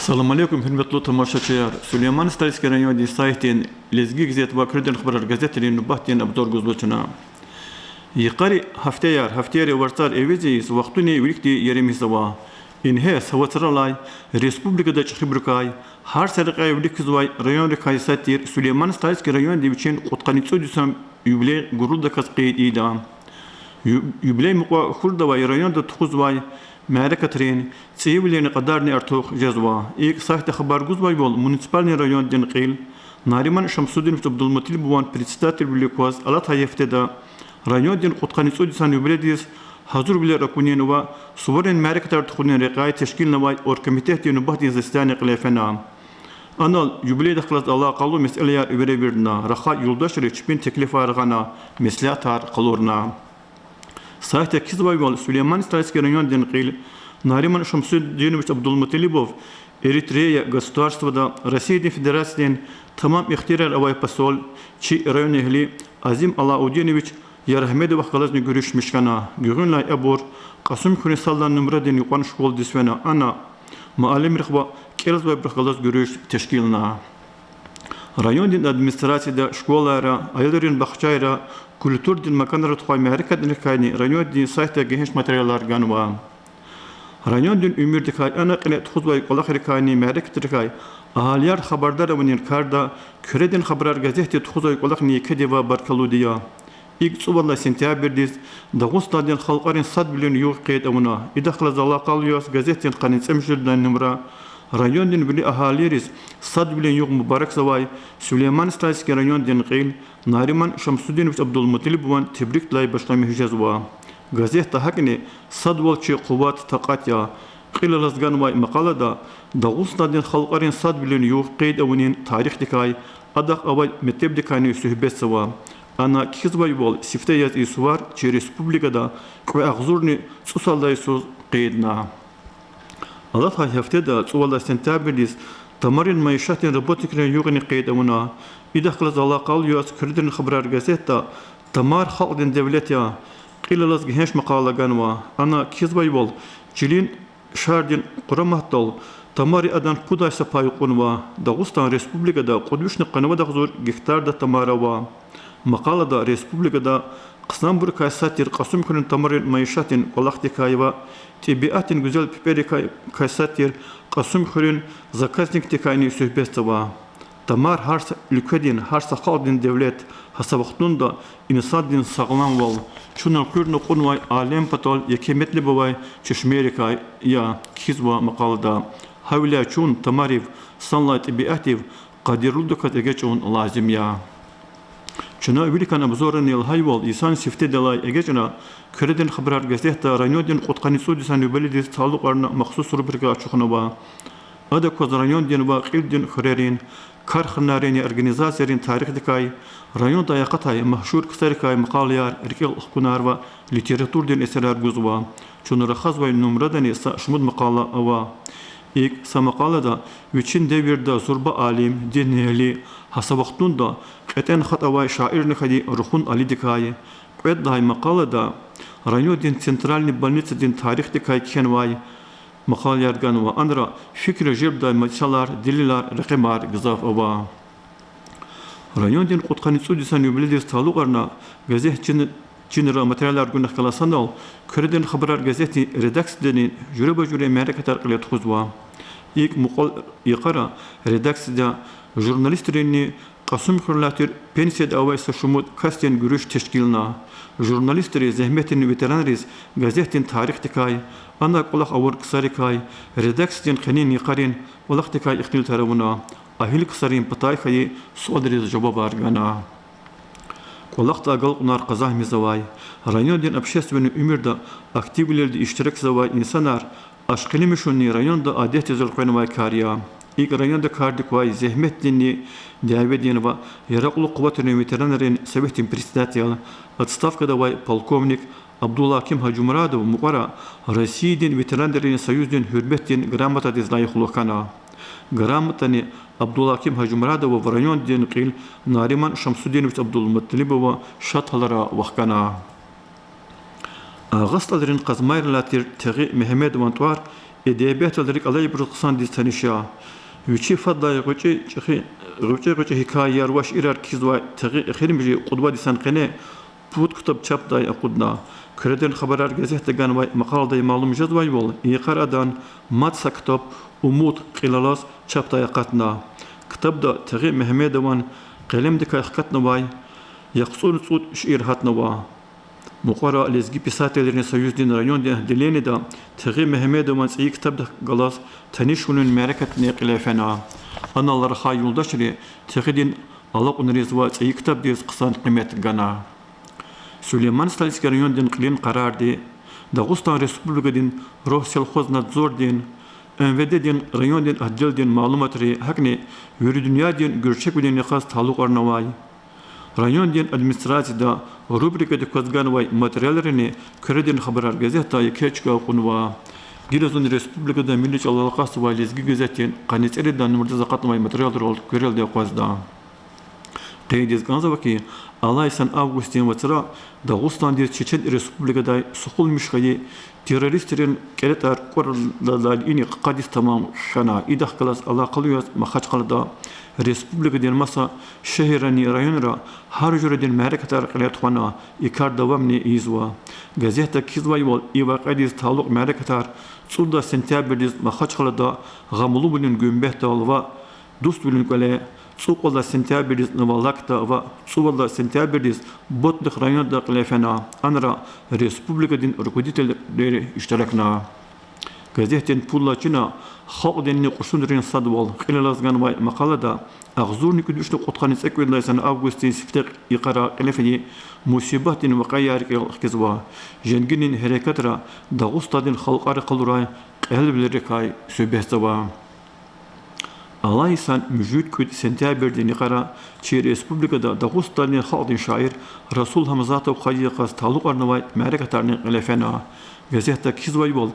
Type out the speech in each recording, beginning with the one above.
Assalamu alaikum, hürmetli tamaşaçılar. Süleyman Stalski rayonu saytin Lezgi gazet ve Kürden haber gazetelerini bahtiyen abdor gözloçuna. Yukarı haftaya vartar evizeyiz vaktini birlikte yerimiz var. İnhe savatralay Respublikada çıkıbrukay har sarıkay birlik zuvay rayon rekaysatir Süleyman Stalski rayon dibiçin qutqanitso düsam yüble gurulda kasqiyet idam. Yüble muqa kurda ve rayonda tuğuzvay Merkatrin, Sivilini qadarni artuq jazwa. İlk sahte haber guzvay bol municipalni rayon din qil. Nariman Şamsuddin Abdülmutalib buvan председатель Великоз Алат Хаевтеда rayon din qutqanitso düsan yübledis hazır bile rakunin ve suverin merkezler tuğunin reqay teşkil navay or komiteh din bahtin zistani qilefena. Anal yüble daxlat Allah qalu meseleyar übere birdina. Raha yoldaşları çipin teklif arğana meslehatar qalurna. Sahte kizvay bol Süleyman Stalski rayon din qil. Nariman Şamsuddin Abdülmutalibov Eritreya государствода Российской Федерации tamam ihtiyar avay pasol çi rayon ehli Azim Alaudinoviç Yarahmedov xalazını görüşmüşkana güğünlay abur Qasım Kunisaldan numradın yuqan şkol disvena ana maalim rıxba kelz ve bir xalaz görüş teşkilna rayon din administrasiyada şkolara ayların baxçayra kültür din makanlara tuqay meharekatın kayni rayon din sayta genç materyallar ganwa rayon din ümirdikay ana qine tuğuzvay qolaq kayni meharekatırkay ahaliyar xabardar avinin karda küredin xabarar gazete tuğuzvay qolaq niyekediva barkaludiya İlk suvarla sentyaberdiz Dağıstan'dan halkların 100 milyon yok qeyd avuna İdaxla zala qalıyos gazetin qanitsemşirden numara rayon din bili ahaliriz 100 milyon yok mübarek zavay Süleyman Stalski rayon din qil Nariman Şamsuddin Abdülmutalib buvan tebrik lay başlamı hicazva gazet tahakini 100 volçi quvat taqatya qil lazgan vay maqalada Dağıstan'dan halkların 100 milyon yok qeyd avinin tarih dikay adaq avay mektep dikayni sühbet sava Ana kizvay bol sifte yaz isuvar çi Respublikada ve ağzurni susalday söz qeydna. Alat hafteda suvalda sentyaberdiz tamarin maişatin robotikne yuğni qeyd avuna İdaxla Allah qalıyos Kürden xabarar gazeta tamar xalqdin devlet ya qilalaz genç maqala ganwa ana kizvay bol çilin şardin quramahtal tamari adan puday sapay qunwa Dağıstan Respublikada qudvishni qanwa dağzur gektarda tamarava Maqalada Respublikada qısam bir kaysatir Qasım Kürün tamarin maişatin qolaqtikayva tabiatin güzel piperi kaysatir Qasım Kürün zakaznik tikayni söhbestava tamar harsa ülkedin harsa xalqdin devlet hasabaqtunda insan din sağlam val şuna kürnü qunvay alem patol yekemetli bavay çeşmerikay ya kizva maqalada havla çun tamariv sanla tabiativ qadiruldu kategeçun lazım ya Çuna bilikan abzoran yıl hayval insan sifte delay egecina Küreden haber gazete rayon din qutqanitso disan yübeledis taluqlarına maxsus rubrika açıqnava Ada koz rayon din va qildin xrerin karxnarin organizasyonun tarix dikay rayon dayaqatay mahşur qısarikay maqalyar erkel kunar va literatur din eserler guzva Çuna raxaz va numradan esa şmud maqala ava İlk samaqalada üçün devirde zurba alim dineli hasabaqtunda qeten xatavay şairni xadi ruhun ali dikay qed dahi maqalada rayon din centralni больница din tarix dikay kenvay maqal yargan va andra fikri jibda maçalar dililar raqimar gızaf ava rayon din qutqanitso disan yübledis taluqarna gazetçinin Çinra materyaller günah kalasandal Kürden haber gazeti redaksiyasının jüre merketar qilet xuzwa ilk muqal yaqara redaksiyada jurnalistlerini Qasım Kürlatir pensiyada avaysa şumut kasten görüş teşkilna jurnalistleri zahmetin veteranriz gazetin tarih dikay ana qolaq avur qısarikay redaksiyan qanin yaqarin qolaq dikay iqtil tarafına ahil qısarin patay xayi suadriz cevap argana Qolaqta qalqnar qazah mizavay rayon din общественный umurda aktivlerde iştirak zavay insanlar aşkını mişunni rayonda adet yazıl qoynavay kariya İlk rayonda kardik vay zahmet dinni davedin va yaraqlı quvvatını veteranların Sovetin председатель отставкада vay polkovnik Abdullah Kim Hacumradov muqara Россиядин veteranların союздин hürmetdin gramata dizlayıqlıqana Garamatani Abdullah Kim Hacumradov v rayon din qil Nariman Şamsuddin Abdülmutalibova şathalara vaqkana Ağastalerin qazmayırlatir teği Mehmet Vantuar edebiyat olarak alay bir kısan distanışa. Üçü fadlayı gıcı hikayar vaş irar kizva teği exirimci kudba disan qene put kitap çapday akudna. Kreden haberar gazete gan vay maqalday malum jadvay bol. İqaradan mat saktop umut qilalas çapday qatna. Kitapda teği Mehmet Van qalemdika qatna vay yaqsun sud şiir hatna va. Muqara lezgi pisatelerine soyuzdin rayon dileni da teği Mehmet Van iyi kitapda galas tanışunun merakatne qilafena. Analar ha yoldaşları teğidin Allah unrizva iyi kitap diye qısan kıymet gana. Süleyman Stalski rayondan qilin qarardi. Dağıstan Respublikadin Roh Selxoz Nadzordin Envededin rayondan adildin malumatri hakni yürü dünyadin görçek bilen khas taluk arnavay. Rayondan administrasyada rubrikada kozgan vay materyallerini kredin haberar gazetaya keçka okunva. Giresun Respublikada Milli Çalalaqası vay lezgi gazetin qanitseridan numurda zaqatmay materyaller oldu görelde qozda. Qeydiz ganzavaki Alaysan Avgustin vatıra Dağıstan dir Çeçen Respublikada suqulmuş xayi teröristlerin keretar korlalini qadis tamam şana idah kalas alaqalıyız maxaçqalda Respublikadan masa şehirani rayonra har jüredin merekatar qilatxana ikar davamni izwa gazeta kizvay wal iwa qadis taluq merekatar sulda sentyabrdiz maxaçqalda gamulu bulun gümbehta alva dust bulun kale Suqolda sentyabrdiz navalakta va suqolda sentyabrdiz botlik rayonda qilafana anra Respublikadin rukovoditelleri iştirakna. Gazetin pullaçina xalq denini quşundurin sadwal qilalazgan vay maqalada ağzurni küdüşlü qotqanis ekvendaysan Avgustin siftek iqara qilafani musibatin waqayar qizwa jenginin harekatra Dağıstadin xalqari qılray qalbleri kay söbehsava. Alaysan müjüt küt sentyabrdi niqara çi Respublikada Dağıstan'ın xalqin şair Rasul Hamzatov xayiqas taluq arnavay merekatarnin qilafana. Gazeta kizvay bol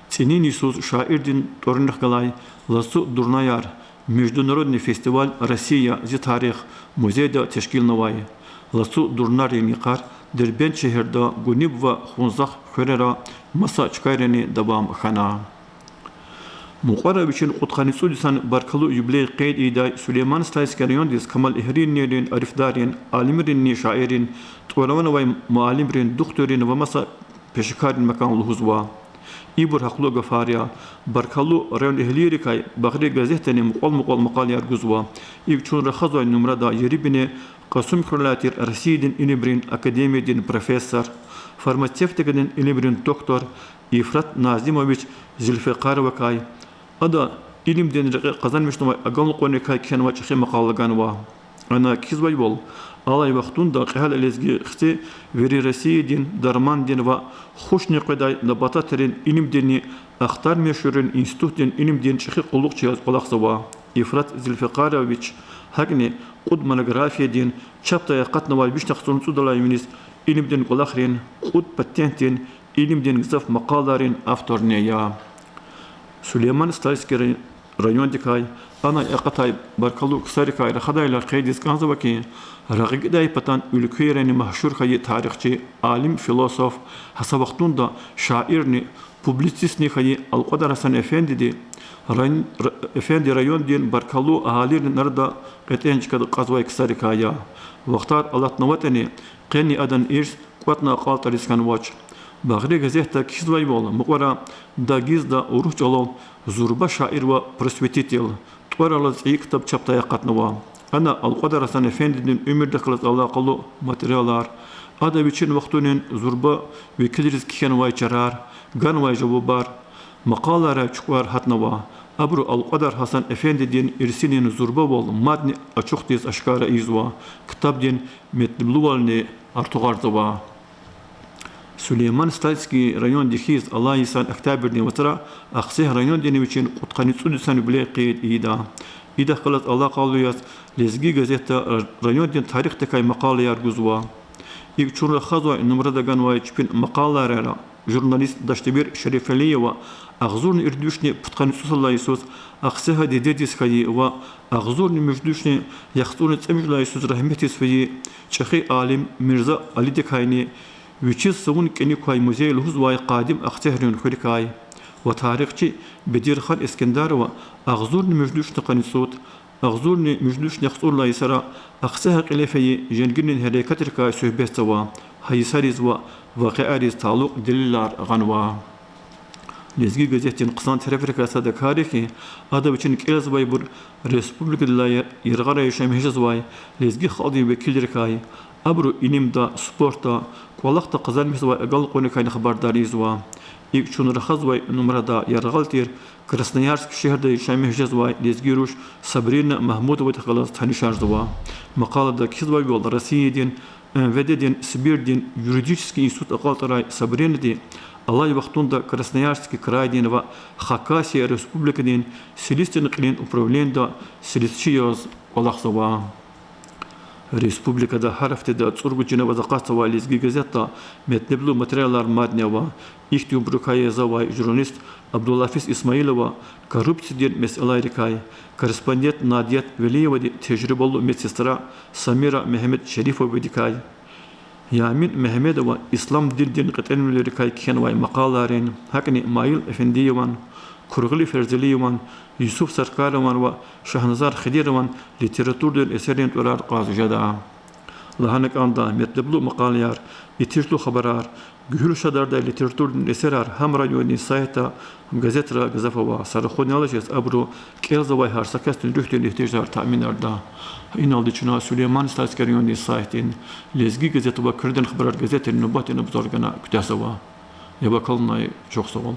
Senin Isus şairdin torunluq qalay Lasu Durnayar Международный фестиваль Россия зи тарих музейда teşkil navay. Lasu Durnari niqar Derbent şehirda Gunib va Xunzaq xörera masa çıkayreni dabam xana. Muqara biçin qutqanisu disan barkalu yubiley qeyd iday Süleyman Stalskariyon dis Kamal Ehrinnerin Arifdarin Alimirin şairin Toravana ve muallimrin doktorin ve masa peşikarin makan luhuzwa İbur haqlu gafariya barkalu rayon ehliyeri kay Bagri gazeteni muqal maqal yarguzwa İlk çun raxazwa numrada yeribine Qasum Kralatir Arsidin inibrin akademiyedin profesör farmasevtikadin inibrin doktor İfrat Nazimoviç Zülfikar ve kay Ada ilimden kazanmış numa aganlı konu kayken ve çıkı maqalagan va. Ana kizvay bol. Alay vaxtunda qihal elezgi xti veri residin darmandin va xoşni qaday nabatatrin ilimdeni axtar meşhurin institutin ilimden çıkı qulluq çiyaz qolaqsa va. İfrat Zülfikaroviç hagni qud monografiyadin çaptaya qatnava biş taqsun sudalayminis ilimden qolaqrin qud patentin ilimden gizaf maqalarin avtorne ya. Süleyman Stalski rayondikay ana yaqatay barkalu ksarikay raxadaylar qeydis ganzavaki raqiday patan ülküyreni mahşur xayi tarixçi alim filosof hasabaqtunda şairni publisistni xayi alqadar Hasan Efendi Efendi rayon din barkalu ahalirin narda qetençkadı qazvay ksarikaya vaqtar alatnavatani qeni adan irs qatna qaltariskan vaç Bagri gazeta kizvay bol muqara da gizda uruhcalov zurba şair ve prosvetitel tvaralaz iyi kitap çaptaya qatnava ana alqadar Hasan Efendi'nin ömürde kılız alaqalı materyalar ada biçin vaqtunin zurba ve kidriz kiken vay çarar gan vay jawabar maqalara çukvar hatnava abru alqadar Hasan Efendi'nin irsinin zurba bol madni açıq tez aşkara izwa kitapdin metnibluvalni artuğarzava Süleyman Stalski rayon dixiz Allah insan aktabirni vatra aqsih rayon deni için qutqanitsu disan bile qeyd ida. İda qalat Allah qaluyas lezgi gazeta rayon den tarixte kay maqala yarguzwa. İlk çurra xazwa numrada ganwa çpin maqalara jurnalist Daştebir Şerifaliyeva ağzurni irdüşni qutqanitsu sallaysus aqsih dededis kay va ağzurni müjdüşni yaxtuni tsemjlaysus rahmetis fi çexi alim Mirza Ali Dekayni Вичиз савун кеникай музей лхузвай قادم اختهرن خلكاي وتاريخчи بديرхан اسكندرова اغزورن مجلوش نقنصوت اغزورن مجلوش نقصور لا يسرا اقسها قلفي جنگن هريكتركا سوبستوا هيساريز واقعاريز تعلق دليلار غنوا Lezgi gazetin qısan tarafrikasa da kariki ada için kelaz vay bur respublikada yırgara yaşamayacağız vay lezgi xalqi vekillerkay abru inimda sporta qolaqta qazanmış vay agal qonu kayna xabardariz va ilk çun raxaz vay numarada yarğaltir Krasnoyarsk şehirde yaşamayacağız vay lezgi ruş Sabrina Mahmudova tıqalas tanışardı va maqalada kiz vay yol Rusiyadan Vededin Sibirdin Юридический институт aqaltaray Sabrina di Allah вахтунда Красноярский край дин ва Хакасия республика дин Селистин клин управления Селистчиоз Олахсова республикада харафтеда цургучина ва закасова лизги газета метнеблу материаллар маднева ихтиум брукая завай журналист Абдуллафис Исмаилова коррупцияден меселайрикай корреспондент Надият Велиева ди тежрибалу медсестра Самира Мехмед Шерифова дикай Yamin Mehmedova İslam dilden qıt'enmeleri kaykiyen vay maqaların hakni Mail Efendiyevan, Kurguli Ferzeliyevan, Yusuf Sarkarevan ve Şahnazar Khidirevan literatürden eserin turar qazıjada. Lahanek anda metleblu maqalayar, itirlu haberar, gühül şadarda literatürden eserar ham radyoni sayta ham gazetra gazafava sarıxon alacağız abru kelzavay harsakastın rühtün ihtiyaçlar taminarda. İnaldı çuna Süleyman Statskaryon saytin lezgi gazete ve kırdan haber gazetenin nöbetini buzorgana kütasava. Ya bakalım çok sağ ol.